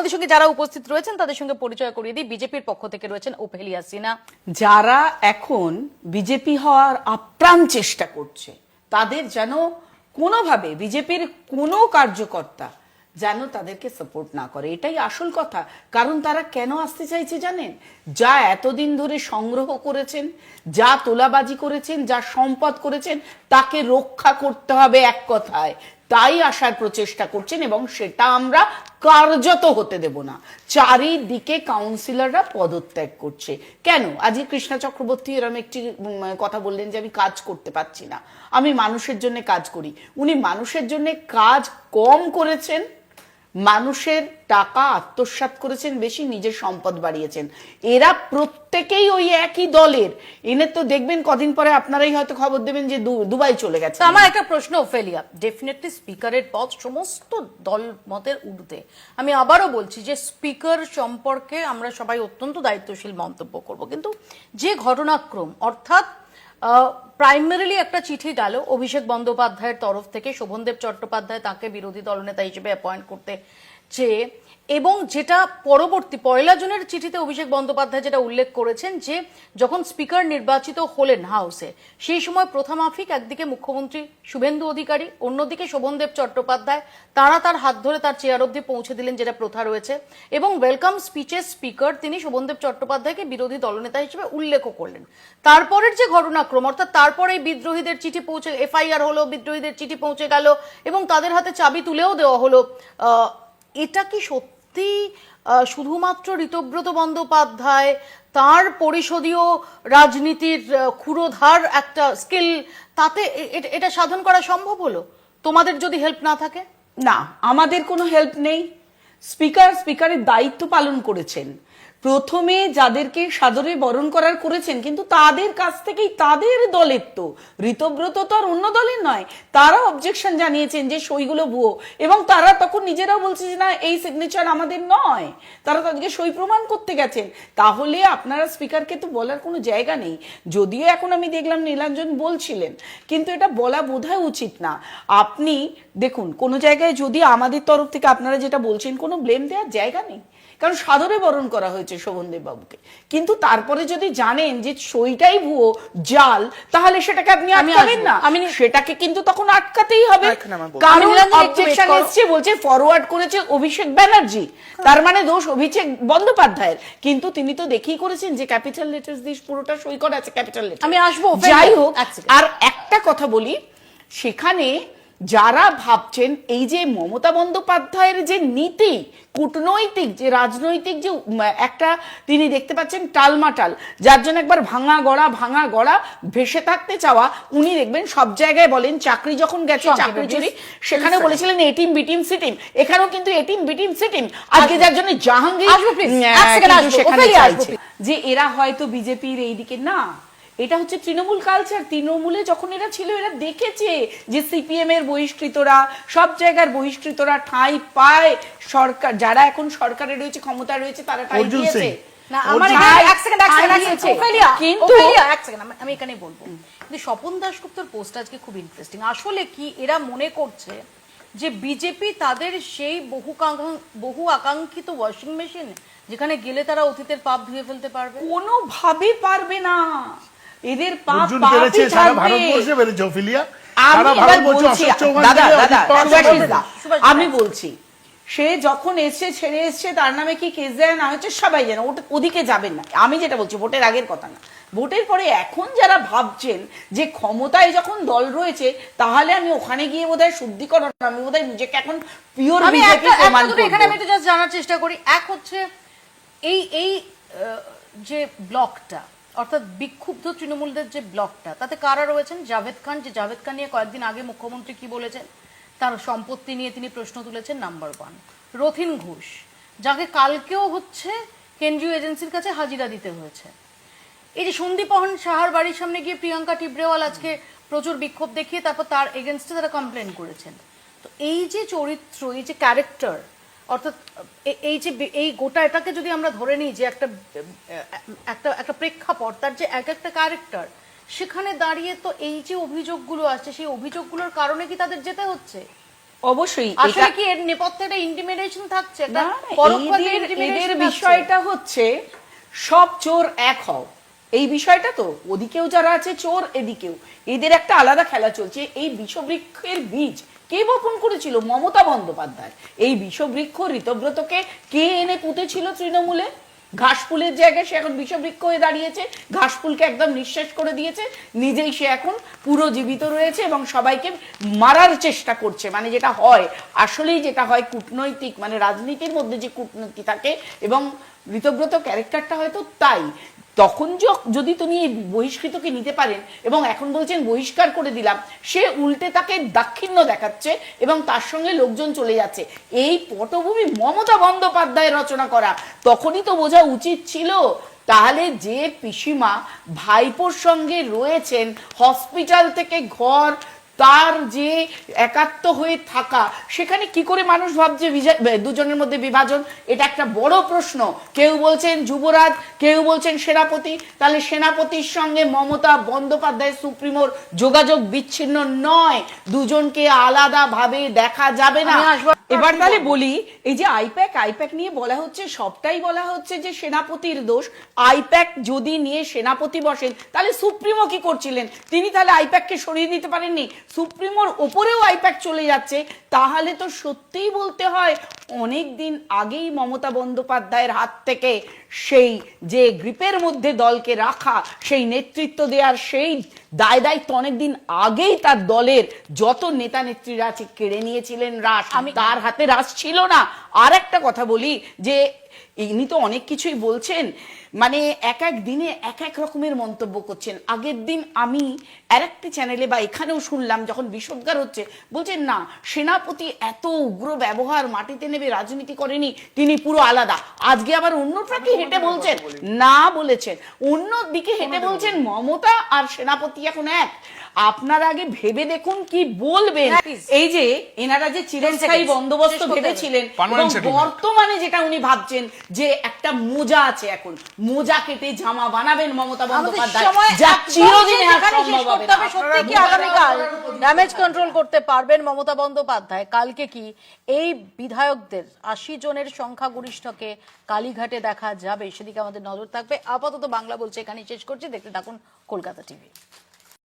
আমাদের সঙ্গে যারা উপস্থিত রয়েছেন তাদের সঙ্গে পরিচয় করিয়ে দিই। বিজেপির পক্ষ থেকে রয়েছেন ওফেলিয়া সিনহা। যারা এখন বিজেপি হওয়ার আপ্রাণ চেষ্টা করছে তাদের যেন কোনোভাবে বিজেপির কোনো কার্যকর্তা যেন তাদেরকে সাপোর্ট না করে, এটাই আসল কথা। কারণ তারা কেন আসতে চাইছে জানেন? যা এতদিন ধরে সংগ্রহ করেছেন, যা তোলাবাজি করেছেন, যা সম্পদ করেছেন, তাকে রক্ষা করতে হবে এক কথায়, তাই আসার প্রচেষ্টা করছেন এবং সেটা আমরা কার্যত হতে দেব না। চারিদিকে কাউন্সিলররা পদত্যাগ করছে। কেন? আজকে কৃষ্ণা চক্রবর্তী এরকম একটি কথা বললেন যে আমি কাজ করতে পারছি না, আমি মানুষের জন্য কাজ করি। উনি মানুষের জন্য কাজ কম করেছেন, মানুষের টাকা আত্মসাৎ করেছেন বেশি, নিজের সম্পদ বাড়িয়েছেন। এরা প্রত্যেকেই ওই একই দলের। এনে তো দেখবেন কদিন পরে আপনারাই হয়তো খবর দেবেন যে দুবাই চলে গেছে। আমার একটা প্রশ্ন ওফেলিয়া, ডেফিনেটলি স্পিকারের পদ সমস্ত দল মতের ঊর্ধ্বে। আমি আবারও বলছি যে স্পিকার সম্পর্কে আমরা সবাই অত্যন্ত দায়িত্বশীল মন্তব্য করব, কিন্তু যে ঘটনাক্রম, অর্থাৎ প্রাইমারিলি একটা চিঠি গেল অভিষেক বন্দ্যোপাধ্যায়ের তরফ থেকে, শোভনদেব চট্টোপাধ্যায় তাকে বিরোধী দলনেতা হিসেবে অ্যাপয়েন্ট করতে চেয়ে, এবং যেটা পরবর্তী 1 জুনের চিঠিতে অভিষেক বন্দ্যোপাধ্যায় যেটা উল্লেখ করেছেন যে যখন স্পিকার নির্বাচিত হলেন হাউসে, সেই সময় প্রথামাফিক একদিকে মুখ্যমন্ত্রী শুভেন্দু অধিকারী, অন্যদিকে শোভনদেব চট্টোপাধ্যায়, তারা তার হাত ধরে তার চেয়ার অবধি পৌঁছে দিলেন, যেটা প্রথা রয়েছে। এবং ওয়েলকাম স্পিচের স্পিকার তিনি শোভনদেব চট্টোপাধ্যায়কে বিরোধী দলনেতা হিসেবে উল্লেখও করলেন। তারপরের যে ঘটনাক্রম, অর্থাৎ তারপরে বিদ্রোহীদের চিঠি পৌঁছে, এফআইআর হলো, বিদ্রোহীদের চিঠি পৌঁছে গেল এবং তাদের হাতে চাবি তুলেও দেওয়া হলো। এটা কি সত্যি শুধুমাত্র ঋতব্রত বন্দ্যোপাধ্যায় তার পরিষদীয় রাজনীতির ক্ষুরোধার একটা স্কিল, তাতে এটা সাধন করা সম্ভব হলো? তোমাদের যদি হেল্প না থাকে? না, আমাদের কোনো হেল্প নেই। স্পিকারের দায়িত্ব পালন করেছেন, প্রথমে যাদেরকে সাদরে বরণ করার করেছেন, কিন্তু তাদের কাছ থেকেই, তাদের দলের তো, ঋতব্রত তো আর অন্য দলের নয়, তারা অবজেকশন জানিয়েছেন যে সইগুলো ভুয়ো, এবং তারা তখন নিজেরাও বলছে যে না, এই সিগনেচার আমাদের নয়, তারা তাদেরকে সই প্রমাণ করতে গেছেন। তাহলে আপনারা স্পিকারকে তো বলার কোনো জায়গা নেই। যদিও এখন আমি দেখলাম নীলাঞ্জন বলছিলেন, কিন্তু এটা বলা বোধহয় উচিত না। আপনি দেখুন, কোনো জায়গায় যদি আমাদের তরফ থেকে আপনারা যেটা বলছেন, কোনো ব্লেম দেওয়ার জায়গা নেই, কারণ সাদরে বরণ করা হয়েছে শোভনদেব বাবুকে। কিন্তু তারপরে যদি জানেন যে সইটাই ভুয়ো, জাল, তাহলে সেটাকে আপনি আটকাবেন না, সেটাকে কিন্তু তখন আটকাতেই হবে। কারণ অবজেকশন এসছে, বলছে ফরওয়ার্ড করেছে অভিষেক ব্যানার্জি, তার মানে দোষ অভিষেক বন্দ্যোপাধ্যায়ের। কিন্তু তিনি তো দেখেই করেছেন যে ক্যাপিটাল লেটার্স দিয়ে পুরোটা সই করা আছে, ক্যাপিটাল লেটার। আমি আসবো, যাই হোক। আর একটা কথা বলি, সেখানে যারা ভাবছেন এই যে মমতা বন্দ্যোপাধ্যায়ের যে নীতি, কূটনৈতিক যে রাজনৈতিক যে একটা তিনি দেখতে পাচ্ছেন টালমাটাল, যার জন্য একবার ভাঙা গড়া ভেসে থাকতে চাওয়া, উনি দেখবেন সব জায়গায় বলেন, চাকরি যখন গেছে চাকরি চুরি, সেখানে বলেছিলেন এটিম বিটিম সিটিম, এখানেও কিন্তু এটিম বিটিম সিটিম। আজকে যার জন্য জাহাঙ্গীর সেখানে চাইছে যে এরা হয়তো বিজেপির এইদিকে না, এটা হচ্ছে তৃণমূল কালচার। তৃণমূলে যখন এরা ছিল, এরা দেখেছে যে সিপিএম এর বহিষ্কৃতরা, সব জায়গার বহিষ্কৃতরা ঠাঁই পায়, সরকার যারা এখন সরকারে রয়েছে, ক্ষমতা রয়েছে, তারা ঠাঁই দিয়েছে। আমি এখানে বলবো, কিন্তু স্বপন দাশগুপ্তর পোস্ট আজকে খুব ইন্টারেস্টিং। আসলে কি এরা মনে করছে যে বিজেপি তাদের সেই বহু আকাঙ্ক্ষিত ওয়াশিং মেশিন, যেখানে গেলে তারা অতীতের পাপ ধুয়ে ফেলতে পারবে? কোনোভাবে পারবে না, এদের পাপ আমি বলছি, সে যখন এসছে, ছেড়ে এসছে, তার নামে কি কেস দেয় না হচ্ছে সবাই জানে, ওদিকে যাবেন না। আমি যেটা বলছি, ভোটের আগের কথা না, ভোটের পরে এখন যারা ভাবছেন যে ক্ষমতায় যখন দল রয়েছে, তাহলে আমি ওখানে গিয়ে বোধহয় শুদ্ধিকরণ, আমি বোধহয় নিজেকে এখন পিওর বিজেপি প্রমাণ করব। এখানে আমি একটু জাস্ট জানার চেষ্টা করি, এক হচ্ছে এই যে ব্লকটা, অর্থাৎ বিক্ষুব্ধ তৃণমূলদের যে ব্লকটা, তাতে কারা রয়েছেন? জাভেদ খান, যে জাভেদ খান নিয়ে কয়েকদিন আগে মুখ্যমন্ত্রী কি বলেছেন, তার সম্পত্তি নিয়ে তিনি প্রশ্ন তুলেছেন, নাম্বার 1। রথিন ঘোষ, যাকে কালকেও হচ্ছে কেন্দ্রীয় এজেন্সির কাছে হাজিরা দিতে হয়েছে। এই যে সন্দীপহন সাহার বাড়ির সামনে গিয়ে প্রিয়াঙ্কা টিবরেওয়াল আজকে প্রচুর বিক্ষোভ দেখিয়ে তারপর তার এগেনস্টে তারা কমপ্লেন করেছেন। তো এই যে চরিত্র, এই যে ক্যারেক্টার, অর্থাৎ এই গোটা এটাকে যদি আমরা ধরে নিই যে একটা প্রেক্ষাপট, তার যে একটা ক্যারেক্টার, সেখানে দাঁড়িয়ে তো এই যে অভিযোগগুলো আসছে, সেই অভিযোগগুলোর কারণে কি তাদের যেতে হচ্ছে? অবশ্যই আসলে কি এর নেপথ্যে একটা ইন্টিমিডেশন থাকছে, একটা না, পরোক্ষভাবে এদের intimidation থাকছে? বিষয়টা হচ্ছে সব চোর এক হও, এই বিষয়টা তো ওদিকেও যারা আছে চোর, এদিকেও এদের একটা আলাদা খেলা চলছে। এই বিষবৃক্ষের বীজ কে বপন করেছিল? মমতা বন্দ্যোপাধ্যায়। এই বিষবৃক্ষ ঋতব্রতকে কে এনে পুঁতেছিল তৃণমূলে? ঘাসফুলের জায়গায় সে এখন বিষবৃক্ষ হয়ে দাঁড়িয়েছে, ঘাসফুলকে একদম নিঃশেষ করে দিয়েছে, নিজেই সে এখন পুরো জীবিত রয়েছে এবং সবাইকে মারার চেষ্টা করছে। মানে যেটা হয়, আসলেই যেটা হয় কূটনৈতিক, মানে রাজনীতির মধ্যে যে কূটনীতি থাকে, এবং ঋতব্রত ক্যারেক্টারটা হয়তো তাই। তখন যদি তিনি এই বহিষ্কৃতকে নিতে পারেন এবং এখন বলছেন বহিষ্কার করে দিলাম, সে উল্টে তাকে দাক্ষিণ্য দেখাচ্ছে এবং তার সঙ্গে লোকজন চলে যাচ্ছে। এই পটভূমি মমতা বন্দ্যোপাধ্যায় রচনা করা, তখনই তো বোঝা উচিত ছিল। তাহলে যে পিসিমা ভাইপোর সঙ্গে রয়েছেন, হসপিটাল থেকে ঘর, তার যে একাত্ম হয়ে থাকা, সেখানে কি করে মানুষ ভাবছে দুজনের মধ্যে বিভাজন? এটা একটা বড় প্রশ্ন। কেউ বলছেন যুবরাজ, কেউ বলছেন সেনাপতি। তাহলে সেনাপতির সঙ্গে মমতা বন্দ্যোপাধ্যায় সুপ্রিমোর যোগাযোগ বিচ্ছিন্ন নয়, দুজনকে আলাদা ভাবে দেখা যাবে না। এবার তাহলে বলি, এই যে আইপ্যাক নিয়ে বলা হচ্ছে, সবটাই বলা হচ্ছে যে সেনাপতির দোষ। আইপ্যাক যদি নিয়ে সেনাপতি বসেন, তাহলে সুপ্রিমো কি করছিলেন? তিনি তাহলে আইপ্যাককে সরিয়ে দিতে পারেননি? সুপ্রিমোর ওপরেও আইপ্যাক চলে যাচ্ছে, তাহলে তো সত্যিই বলতে হয় অনেক দিন আগেই মমতা বন্দ্যোপাধ্যায়ের হাত থেকে সেই যে গ্রিপের মধ্যে দলকে রাখা, সেই নেতৃত্ব দেওয়ার সেই দায়িত্ব অনেকদিন আগেই তার দলের যত নেতা নেত্রীরা আছে কেড়ে নিয়েছিলেন রাশ। তার হাতে রাশ ছিল না। আর একটা কথা বলি, যে ইনি তো অনেক কিছুই বলছেন, মানে এক এক দিনে এক এক রকমের মন্তব্য করছেন। আগের দিন আমি আরেকটি চ্যানেলে বা এখানেও শুনলাম, যখন বিষোদ্গার হচ্ছে, বলছেন না সেনাপতি এত উগ্র ব্যবহার, মাটিতে নেবে রাজনীতি করেনি, তিনি পুরো আলাদা। আজকে আবার অন্যটাকে হেঁটে বলছেন, না বলেছেন অন্য দিকে হেঁটে বলছেন মমতা আর সেনাপতি এখন এক। আপনারা আগে ভেবে দেখুন কি বলবেন। এই যে এনারা যে চিরস্থায়ী বন্দোবস্ত ভেবেছিলেন, বর্তমানে যেটা উনি ভাবছেন যে একটা মোজা আছে, এখন মোজা কেটে জামা বানাবেন মমতা বন্দ্যোপাধ্যায়, যা চিরদিন সম্ভব হবে না। সত্যি কি আগামীকাল ড্যামেজ কন্ট্রোল করতে পারবেন মমতা বন্দ্যোপাধ্যায়? কালকে কি এই বিধায়কদের ৮০ জনের সংখ্যাগরিষ্ঠকে কালীঘাটে দেখা যাবে? সেদিকে আমাদের নজর থাকবে। আপাতত বাংলা বলছে এখানেই শেষ করছি। দেখতে থাকুন কলকাতা টিভি।